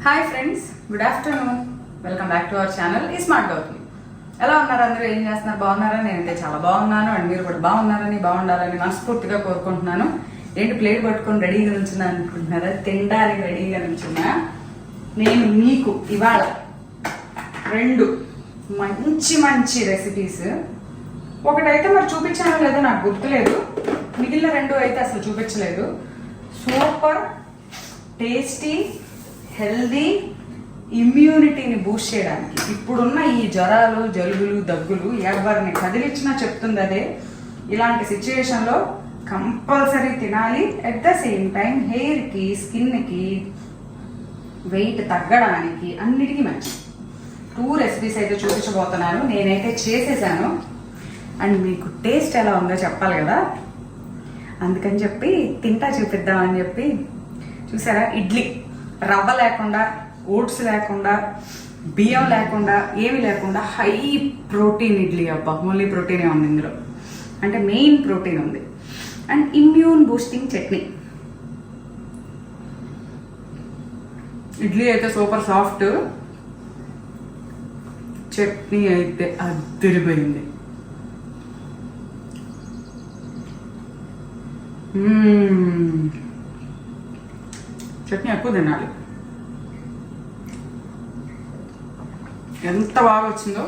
Hi friends, good afternoon. Welcome back to our channel ఈ smart Gautami. ఎలా ఉన్నారు అందరూ? ఏం చేస్తున్నారు? బాగున్నారా? నేనైతే చాలా బాగున్నాను. అండ్ మీరు కూడా బాగుండాలని మనస్ఫూర్తిగా కోరుకుంటున్నాను. ఏంటి ప్లేట్ పట్టుకొని రెడీగా నుంచున్నా అనుకుంటున్నారా? తినడానికి రెడీగా నుంచున్నా. నేను మీకు ఇవాళ రెండు మంచి మంచి రెసిపీస్, ఒకటైతే మరి చూపించానో లేదో నాకు గుర్తులేదు, మిగిలిన రెండు అయితే అసలు చూపించలేదు. సూపర్ టేస్టీ, హెల్దీ, ఇమ్యూనిటీని బూస్ట్ చేయడానికి ఇప్పుడున్న ఈ జ్వరాలు, జలుబులు, దగ్గులు ఎవరిని కదిలిచ్చినా చెప్తుంది అదే. ఇలాంటి సిచ్యువేషన్లో కంపల్సరీ తినాలి. అట్ ద సేమ్ టైం హెయిర్కి, స్కిన్కి, వెయిట్ తగ్గడానికి అన్నిటికీ మంచి 2 రెసిపీస్ అయితే చూపించబోతున్నాను. నేనైతే చేసేసాను అండ్ మీకు టేస్ట్ ఎలా ఉందో చెప్పాలి కదా, అందుకని చెప్పి తింటా చూపిద్దామని చెప్పి. చూసారా, ఇడ్లీ రవ్వ లేకుండా, ఓట్స్ లేకుండా, బియ్యం లేకుండా, ఏమి లేకుండా హై ప్రోటీన్ ఇడ్లీ. అబ్బా, ఓన్లీ ప్రోటీనే ఉంది ఇందులో, అంటే మెయిన్ ప్రోటీన్ ఉంది. And immune boosting chutney. Idli అయితే సూపర్ సాఫ్ట్, చట్నీ అయితే అదిరిపోయింది. చట్నీ ఎక్కువ తినాలి. ఎంత బాగా వచ్చిందో.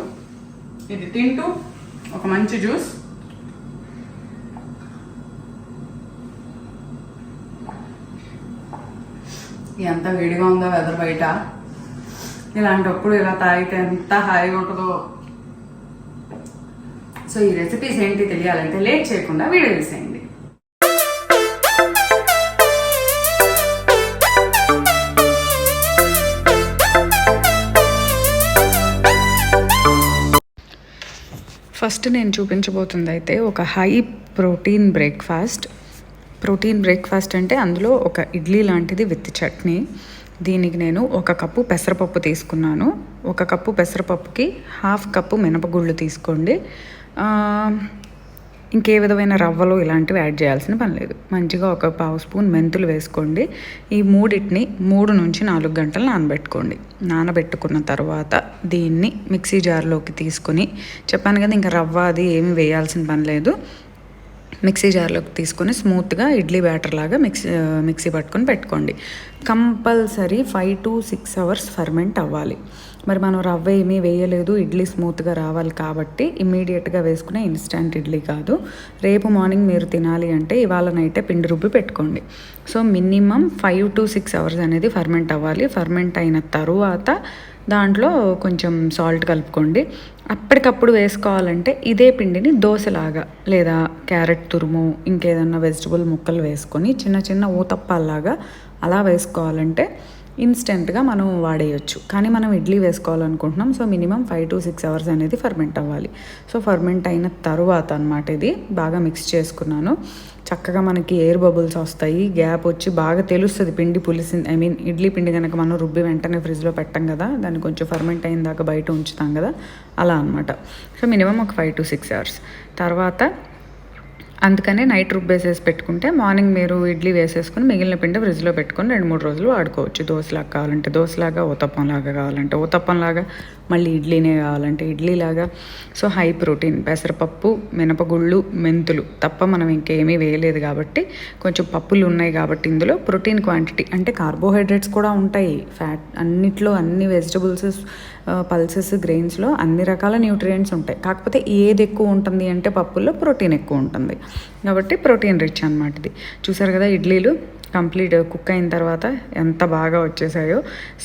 ఇది తింటూ ఒక మంచి జ్యూస్. ఎంత వేడిగా ఉందో వెదర్ బయట. ఇలాంటప్పుడు ఇలా తాగితే ఎంత హాయిగా ఉంటుందో. సో ఈ రెసిపీస్ ఏంటి తెలియాలంటే లేట్ చేయకుండా వీడియో తీసేయండి. ఫస్ట్ నేను చూపించబోతుంది అయితే ఒక high protein breakfast. Protein breakfast అంటే అందులో ఒక ఇడ్లీ లాంటిది విత్ చట్నీ. దీనికి నేను 1 కప్పు పెసరపప్పు తీసుకున్నాను. 1 కప్పు పెసరపప్పుకి 1/2 కప్పు మినపగుళ్ళు తీసుకోండి. ఇంకే విధమైన రవ్వలు ఇలాంటివి యాడ్ చేయాల్సిన పని లేదు. మంచిగా 1 పావు స్పూన్ మెంతులు వేసుకోండి. ఈ మూడింటిని 3 నుంచి 4 గంటలు నానబెట్టుకోండి. నానబెట్టుకున్న తర్వాత దీన్ని మిక్సీ జార్లోకి తీసుకొని, చెప్పాను కదా ఇంకా రవ్వ అది ఏమి వేయాల్సిన పని లేదు, మిక్సీ జార్లోకి తీసుకొని స్మూత్గా ఇడ్లీ బ్యాటర్ లాగా మిక్సీ పట్టుకొని పెట్టుకోండి. కంపల్సరీ 5 to 6 అవర్స్ ఫర్మెంట్ అవ్వాలి. మరి మనం రవ్వ ఏమీ వేయలేదు, ఇడ్లీ స్మూత్గా రావాలి కాబట్టి ఇమ్మీడియట్గా వేసుకునే ఇన్స్టంట్ ఇడ్లీ కాదు. రేపు మార్నింగ్ మీరు తినాలి అంటే ఇవాళ నైటే పిండి రుబ్బి పెట్టుకోండి. సో మినిమం 5 to 6 అవర్స్ అనేది ఫర్మెంట్ అవ్వాలి. ఫర్మెంట్ అయిన తరువాత దాంట్లో కొంచెం సాల్ట్ కలుపుకోండి. అప్పటికప్పుడు వేసుకోవాలంటే ఇదే పిండిని దోశలాగా లేదా క్యారెట్ తురుము, ఇంకేదన్నా వెజిటబుల్ ముక్కలు వేసుకొని చిన్న చిన్న ఊతప్పాల్లాగా అలా వేసుకోవాలంటే ఇన్స్టెంట్గా మనం వాడేయచ్చు. కానీ మనం ఇడ్లీ వేసుకోవాలనుకుంటున్నాం, సో మినిమం 5 to 6 అవర్స్ అనేది ఫర్మెంట్ అవ్వాలి. సో ఫర్మెంట్ అయిన తరువాత అనమాట ఇది బాగా మిక్స్ చేసుకున్నాను. చక్కగా మనకి ఎయిర్ బబుల్స్ వస్తాయి, గ్యాప్ వచ్చి బాగా తెలుస్తుంది పిండి పులిసింది. ఇడ్లీ పిండి కనుక మనం రుబ్బి వెంటనే ఫ్రిడ్జ్లో పెట్టాం కదా, దాన్ని కొంచెం ఫర్మెంట్ అయిన దాకా బయట ఉంచుతాం కదా, అలా అనమాట. సో మినిమం ఒక 5 to 6 అవర్స్ తర్వాత, అందుకనే నైట్ రుబ్బేసేసి పెట్టుకుంటే మార్నింగ్ మీరు ఇడ్లీ వేసేసుకుని మిగిలిన పిండి ఫ్రిడ్జ్లో పెట్టుకొని 2-3 రోజులు వాడుకోవచ్చు. దోశలాగా కావాలంటే దోశలాగా, ఊతప్పంలాగా కావాలంటే ఊతప్పంలాగా, మళ్ళీ ఇడ్లీనే కావాలంటే ఇడ్లీలాగా. సో హై ప్రోటీన్, పెసరపప్పు, మినపగుళ్ళు, మెంతులు తప్ప మనం ఇంకేమీ వేయలేదు కాబట్టి, కొంచెం పప్పులు ఉన్నాయి కాబట్టి ఇందులో ప్రోటీన్ క్వాంటిటీ, అంటే కార్బోహైడ్రేట్స్ కూడా ఉంటాయి, ఫ్యాట్ అన్నిట్లో, అన్ని వెజిటబుల్స్, పల్సెస్, గ్రెయిన్స్లో అన్ని రకాల న్యూట్రియంట్స్ ఉంటాయి. కాకపోతే ఏది ఎక్కువ ఉంటుంది అంటే పప్పుల్లో ప్రోటీన్ ఎక్కువ ఉంటుంది కాబట్టి ప్రోటీన్ రిచ్ అనమాట ఇది. చూసారు కదా, ఇడ్లీలు కంప్లీట్ కుక్ అయిన తర్వాత ఎంత బాగా వచ్చేసాయో,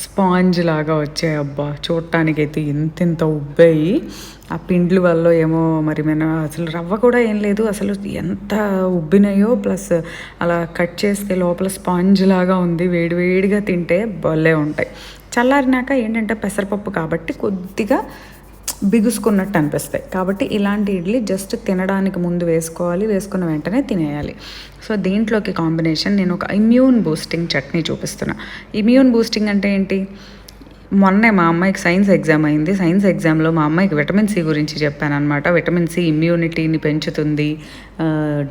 స్పాంజ్ లాగా వచ్చాయి. అబ్బా, చూడటానికైతే ఇంత ఉబ్బాయి. ఆ పిండ్ల వల్ల ఏమో మరి అసలు రవ్వ కూడా ఏం లేదు, అసలు ఎంత ఉబ్బినాయో. ప్లస్ అలా కట్ చేస్తే లోపల స్పాంజ్ లాగా ఉంది. వేడివేడిగా తింటే భలే ఉంటాయి. చల్లారినాక ఏంటంటే పెసరపప్పు కాబట్టి కొద్దిగా బిగుసుకున్నట్టు అనిపిస్తాయి. కాబట్టి ఇలాంటి ఇడ్లీ జస్ట్ తినడానికి ముందు వేసుకోవాలి, వేసుకున్న వెంటనే తినేయాలి. సో దీంట్లోకి కాంబినేషన్ నేను ఒక ఇమ్యూన్ బూస్టింగ్ చట్నీ చూపిస్తున్నా. ఇమ్యూన్ బూస్టింగ్ అంటే ఏంటి? మొన్నే మా అమ్మాయికి సైన్స్ ఎగ్జామ్ అయింది. సైన్స్ ఎగ్జామ్లో మా అమ్మాయికి విటమిన్ సి గురించి చెప్పాను అనమాట. విటమిన్ సి ఇమ్యూనిటీని పెంచుతుంది,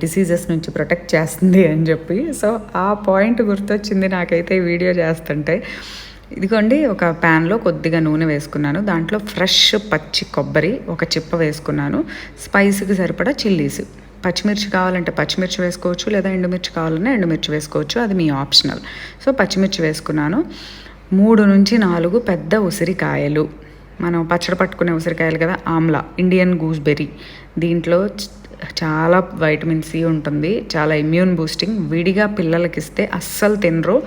డిసీజెస్ నుంచి ప్రొటెక్ట్ చేస్తుంది అని చెప్పి. సో ఆ పాయింట్ గుర్తొచ్చింది నాకైతే వీడియో చేస్తుంటే. ఇదిగోండి ఒక ప్యాన్లో కొద్దిగా నూనె వేసుకున్నాను. దాంట్లో ఫ్రెష్ పచ్చి కొబ్బరి ఒక చిప్ప వేసుకున్నాను. స్పైస్కి సరిపడా చిల్లీస్, పచ్చిమిర్చి కావాలంటే పచ్చిమిర్చి వేసుకోవచ్చు, లేదా ఎండుమిర్చి కావాలన్నా ఎండుమిర్చి వేసుకోవచ్చు, అది మీ ఆప్షనల్. సో పచ్చిమిర్చి వేసుకున్నాను. 3 నుంచి 4 పెద్ద ఉసిరికాయలు, మనం పచ్చడి పట్టుకునే ఉసిరికాయలు కదా, ఆమ్లా, ఇండియన్ గూస్బెర్రీ. దీంట్లో చాలా వైటమిన్ సి ఉంటుంది, చాలా ఇమ్యూన్ బూస్టింగ్. విడిగా పిల్లలకి ఇస్తే అస్సలు తినరు.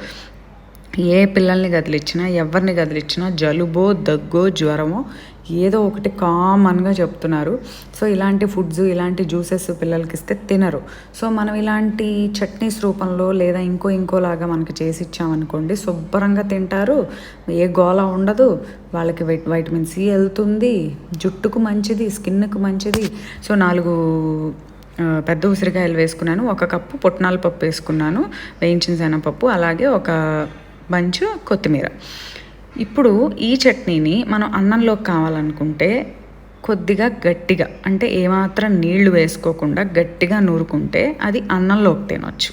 ఏ పిల్లల్ని కదిలిచ్చినా, ఎవరిని కదిలిచ్చినా జలుబో దగ్గో జ్వరమో ఏదో ఒకటి కామన్గా చెప్తున్నారు. సో ఇలాంటి ఫుడ్స్, ఇలాంటి జ్యూసెస్ పిల్లలకి ఇస్తే తినరు. సో మనం ఇలాంటి చట్నీస్ రూపంలో లేదా ఇంకోలాగా మనకి చేసి ఇచ్చామనుకోండి, శుభ్రంగా తింటారు, ఏ గోళ ఉండదు, వాళ్ళకి వైటమిన్ సి వెళ్తుంది, జుట్టుకు మంచిది, స్కిన్కు మంచిది. సో 4 పెద్ద ఉసిరికాయలు వేసుకున్నాను. 1 కప్పు పుట్నాల పప్పు వేసుకున్నాను, వేయించిన శనగపప్పు, అలాగే ఒక బంచు కొత్తిమీర. ఇప్పుడు ఈ చట్నీని మనం అన్నంలోకి కావాలనుకుంటే కొద్దిగా గట్టిగా, అంటే ఏమాత్రం నీళ్లు వేసుకోకుండా గట్టిగా నూరుకుంటే అది అన్నంలోకి తినొచ్చు.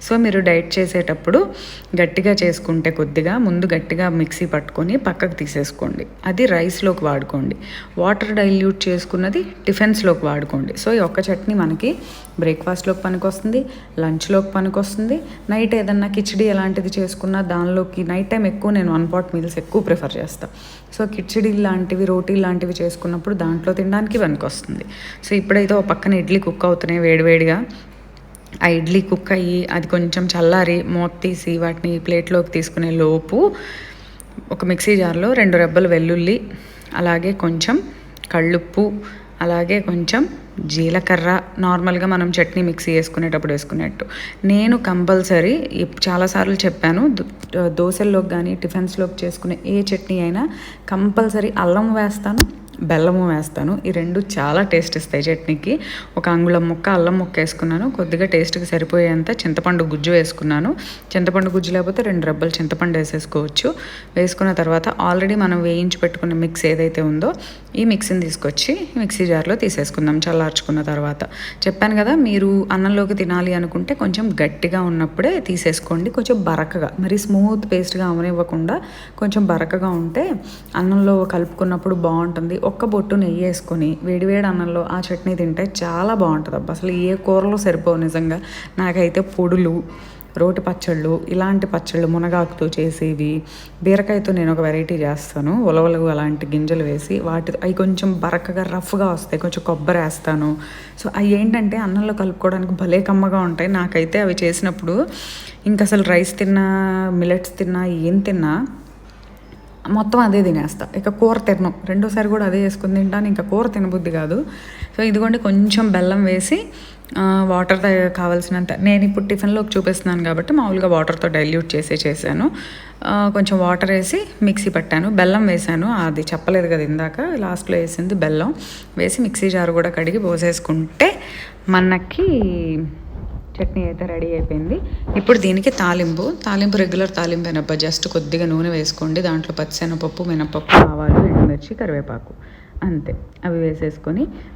సో మీరు డైట్ చేసేటప్పుడు గట్టిగా చేసుకుంటే కొద్దిగా ముందు గట్టిగా మిక్సీ పట్టుకొని పక్కకు తీసేసుకోండి, అది రైస్లోకి వాడుకోండి. వాటర్ డైల్యూట్ చేసుకున్నది టిఫిన్స్లోకి వాడుకోండి. సో ఈ ఒక్క చట్నీ మనకి బ్రేక్ఫాస్ట్లోకి పనికొస్తుంది, లంచ్లోకి పనికొస్తుంది. నైట్ ఏదన్నా కిచిడి అలాంటిది చేసుకున్నా దానిలోకి, నైట్ టైం ఎక్కువ నేను 1 pot మీల్స్ ఎక్కువ ప్రిఫర్ చేస్తాను. సో కిచిడి లాంటివి, రోటీ లాంటివి చేసుకున్నప్పుడు దాంట్లో తినడానికి పనికొస్తుంది. సో ఇప్పుడైతే ఒక పక్కన ఇడ్లీ కుక్ అవుతున్నాయి వేడివేడిగా. ఆ ఇడ్లీ కుక్ అయ్యి అది కొంచెం చల్లారి మూత తీసి వాటిని ప్లేట్లోకి తీసుకునే లోపు ఒక మిక్సీ జార్లో 2 రెబ్బలు వెల్లుల్లి, అలాగే కొంచెం కళ్ళుప్పు, అలాగే కొంచెం జీలకర్ర, నార్మల్గా మనం చట్నీ మిక్సీ వేసుకునేటప్పుడు వేసుకునేట్టు. నేను కంపల్సరీ చాలాసార్లు చెప్పాను, దోశల్లోకి కానీ టిఫిన్స్లోకి చేసుకునే ఏ చట్నీ అయినా కంపల్సరీ అల్లం వేస్తాను, బెల్లము వేస్తాను. ఈ 2 చాలా టేస్ట్ ఇస్తాయి చట్నీకి. 1 అంగుళం ముక్క అల్లం ముక్క వేసుకున్నాను, కొద్దిగా టేస్ట్కి సరిపోయేంత చింతపండు గుజ్జు వేసుకున్నాను. చింతపండు గుజ్జు లేకపోతే 2 రెబ్బలు చింతపండు వేసేసుకోవచ్చు. వేసుకున్న తర్వాత ఆల్రెడీ మనం వేయించి పెట్టుకున్న మిక్స్ ఏదైతే ఉందో ఈ మిక్సీని తీసుకొచ్చి మిక్సీ జార్లో తీసేసుకుందాం చల్లార్చుకున్న తర్వాత. చెప్పాను కదా, మీరు అన్నంలోకి తినాలి అనుకుంటే కొంచెం గట్టిగా ఉన్నప్పుడే తీసేసుకోండి, కొంచెం బరకగా, మరి స్మూత్ పేస్ట్గా అవనివ్వకుండా కొంచెం బరకగా ఉంటే అన్నంలో కలుపుకున్నప్పుడు బాగుంటుంది. ఒక్క బొట్టు నెయ్యి వేసుకొని వేడివేడి అన్నంలో ఆ చట్నీ తింటే చాలా బాగుంటుంది అబ్బా. అసలు ఏ కూరలో సరిపోవు నిజంగా. నాకైతే పొడులు, రోటి పచ్చళ్ళు, ఇలాంటి పచ్చళ్ళు, మునగాకుతో చేసేవి, బీరకాయతో నేను ఒక వెరైటీ చేస్తాను, ఉలవలు అలాంటి గింజలు వేసి అవి కొంచెం బరకగా రఫ్గా వస్తాయి, కొంచెం కొబ్బరి వేస్తాను. సో అవి ఏంటంటే అన్నంలో కలుపుకోవడానికి భలే కమ్మగా ఉంటాయి. నాకైతే అవి చేసినప్పుడు ఇంకా అసలు రైస్ తిన్నా, మిల్లెట్స్ తిన్నా, ఏం తిన్నా మొత్తం అదే తినేస్తా. ఇక కూర తినను, రెండోసారి కూడా అదే వేసుకుని తింటాను, ఇంకా కూర తినబుద్ధి కాదు. సో ఇదిగోండి కొంచెం బెల్లం వేసి వాటర్ కావాల్సినంత, నేను ఇప్పుడు టిఫిన్లోకి చూపిస్తున్నాను కాబట్టి మామూలుగా వాటర్తో డైల్యూట్ చేశాను. కొంచెం వాటర్ వేసి మిక్సీ పట్టాను, బెల్లం వేసాను, అది చెప్పలేదు కదా ఇందాక, లాస్ట్లో వేసింది బెల్లం వేసి మిక్సీ జారు కూడా కడిగి పోసేసుకుంటే మనకి చట్నీ అయితే రెడీ అయిపోయింది. ఇప్పుడు దీనికి తాలింపు రెగ్యులర్ తాలింపు అనబ్బా, జస్ట్ కొద్దిగా నూనె వేసుకోండి, దాంట్లో పచ్చిశనగపప్పు, మినపప్పు, ఆవాలు, ఎండుమిర్చి, కరివేపాకు, అంతే. అవి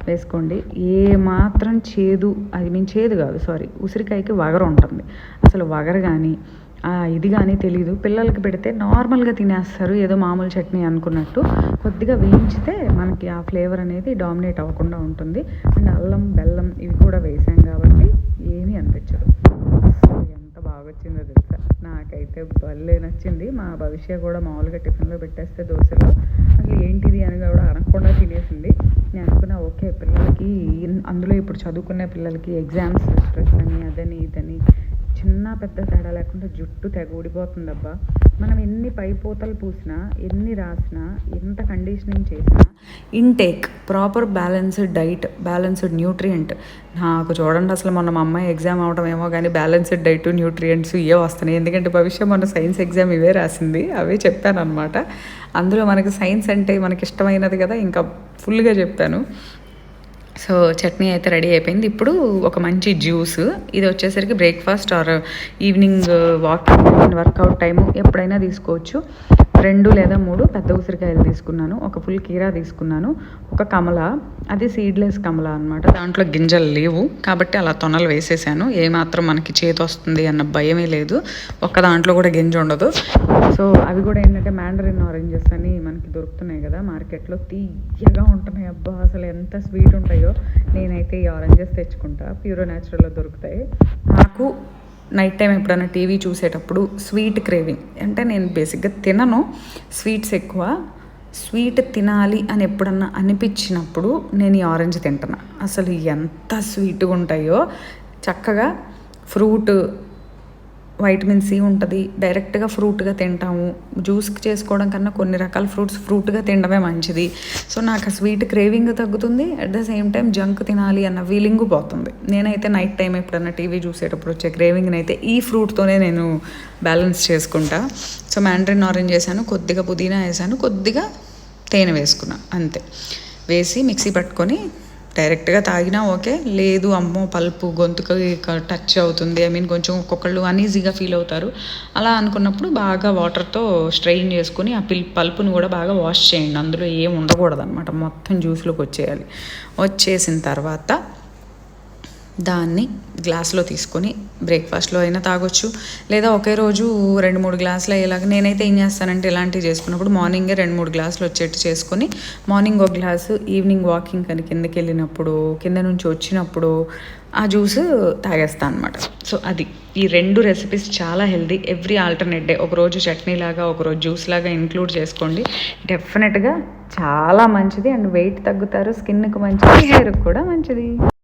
వేసుకోండి. ఏ మాత్రం చేదు, చేదు కాదు, ఉసిరికాయకి వగరు ఉంటుంది. అసలు వగరు కానీ ఇది కానీ తెలీదు. పిల్లలకి పెడితే నార్మల్గా తినేస్తారు, ఏదో మామూలు చట్నీ అనుకున్నట్టు. కొద్దిగా వేయించితే మనకి ఆ ఫ్లేవర్ అనేది డామినేట్ అవ్వకుండా ఉంటుంది. అండ్ అల్లం, బెల్లం ఇవి కూడా వేసాం కాబట్టి ఏమీ అనిపించదు. ఎంత బాగా వచ్చిందో తెలుసా, నాకైతే భలే నచ్చింది. మా భవిష్య కూడా మామూలుగా టిఫిన్లో పెట్టేస్తే దోశలో అసలు ఏంటిది అని కూడా అనకుండా తినేసింది. నేను అనుకున్నా ఓకే, పిల్లలకి అందులో ఇప్పుడు చదువుకునే పిల్లలకి ఎగ్జామ్స్ స్ట్రెస్ అని అదని ఇదని చిన్న పెద్ద తేడా లేకుండా జుట్టు తెగ ఊడిపోతుందబ్బా. మనం ఎన్ని పైపోతలు పూసినా, ఎన్ని రాసినా, ఎంత కండిషనింగ్ చేసినా, intake proper balanced diet, balanced nutrient. నాకు చూడండి అసలు మొన్న మా అమ్మాయి ఎగ్జామ్ అవడం ఏమో కానీ బ్యాలెన్స్డ్ డైట్, న్యూట్రియంట్స్ ఇవే వస్తున్నాయి. ఎందుకంటే భవిష్యత్ మొన్న సైన్స్ ఎగ్జామ్ ఇవే రాసింది, అవే చెప్పాను అనమాట. అందులో మనకి సైన్స్ అంటే మనకి ఇష్టమైనది కదా, ఇంకా ఫుల్గా చెప్పాను. సో చట్నీ అయితే రెడీ అయిపోయింది. ఇప్పుడు ఒక మంచి జ్యూస్, ఇది వచ్చేసరికి breakfast or evening workout time ఎప్పుడైనా తీసుకోవచ్చు. 2 లేదా 3 పెద్ద ఉసిరికాయలు తీసుకున్నాను, ఒక ఫుల్ కీరా తీసుకున్నాను, ఒక కమల, అది సీడ్లెస్ కమల అనమాట. దాంట్లో గింజలు లేవు కాబట్టి అలా తొనలు వేసేసాను. ఏమాత్రం మనకి చేతి వస్తుంది అన్న భయమే లేదు, ఒక్క దాంట్లో కూడా గింజ ఉండదు. సో అవి కూడా ఏంటంటే మ్యాండరిన్ ఆరెంజెస్ అని మనకి దొరుకుతున్నాయి కదా మార్కెట్లో, తీయగా ఉంటున్నాయి. అబ్బా అసలు ఎంత స్వీట్ ఉంటాయో. నేనైతే ఈ ఆరెంజెస్ తెచ్చుకుంటా, ప్యూరో న్యాచురల్లో దొరుకుతాయి. నాకు నైట్ టైం ఎప్పుడైనా టీవీ చూసేటప్పుడు స్వీట్ క్రేవింగ్, అంటే నేను బేసిక్గా తినను స్వీట్స్ ఎక్కువ, స్వీట్ తినాలి అని ఎప్పుడన్నా అనిపించినప్పుడు నేను ఈ ఆరెంజ్ తింటున్నా. అసలు ఎంత స్వీట్గా ఉంటాయో. చక్కగా ఫ్రూట్, వైటమిన్ సి ఉంటుంది, డైరెక్ట్గా ఫ్రూట్గా తింటాము. జ్యూస్కి చేసుకోవడం కన్నా కొన్ని రకాల ఫ్రూట్గా తినడమే మంచిది. సో నాకు ఆ స్వీట్ క్రేవింగ్ తగ్గుతుంది, at the same time junk తినాలి అన్న ఫీలింగ్ పోతుంది. నేనైతే నైట్ టైం ఎప్పుడన్నా టీవీ చూసేటప్పుడు వచ్చే క్రేవింగ్ని అయితే ఈ ఫ్రూట్తోనే నేను బ్యాలెన్స్ చేసుకుంటా. సో మ్యాండరిన్ ఆరెంజ్ వేసాను, కొద్దిగా పుదీనా వేసాను, కొద్దిగా తేనె వేసుకున్నా, అంతే. వేసి మిక్సీ పట్టుకొని డైరెక్ట్గా తాగినా ఓకే, లేదు అమ్మో పల్పు గొంతుకి టచ్ అవుతుంది, కొంచెం ఒక్కొక్కళ్ళు అనీజీగా ఫీల్ అవుతారు, అలా అనుకున్నప్పుడు బాగా వాటర్తో స్ట్రెయిన్ చేసుకుని ఆ పల్పుని కూడా బాగా వాష్ చేయండి. అందులో ఏం ఉండకూడదు అనమాట, మొత్తం జ్యూస్లోకి వచ్చేయాలి. వచ్చేసిన తర్వాత దాన్ని గ్లాస్లో తీసుకొని బ్రేక్ఫాస్ట్లో అయినా తాగొచ్చు, లేదా ఒకే రోజు 2-3 గ్లాసులు అయ్యేలాగా. నేనైతే ఏం చేస్తానంటే ఇలాంటివి చేసుకున్నప్పుడు మార్నింగే 2-3 గ్లాసులు వచ్చేట్టు చేసుకొని, మార్నింగ్ ఒక గ్లాసు, ఈవినింగ్ వాకింగ్ అని కిందకి వెళ్ళినప్పుడు, కింద నుంచి వచ్చినప్పుడు ఆ జ్యూస్ తాగేస్తాను అనమాట. సో అది ఈ 2 రెసిపీస్ చాలా హెల్దీ. ఎవ్రీ ఆల్టర్నేట్ డే, ఒకరోజు చట్నీ లాగా, ఒకరోజు జ్యూస్ లాగా ఇంక్లూడ్ చేసుకోండి. డెఫినెట్గా చాలా మంచిది. అండ్ వెయిట్ తగ్గుతారు, స్కిన్కి మంచిది, హెయిర్కి కూడా మంచిది.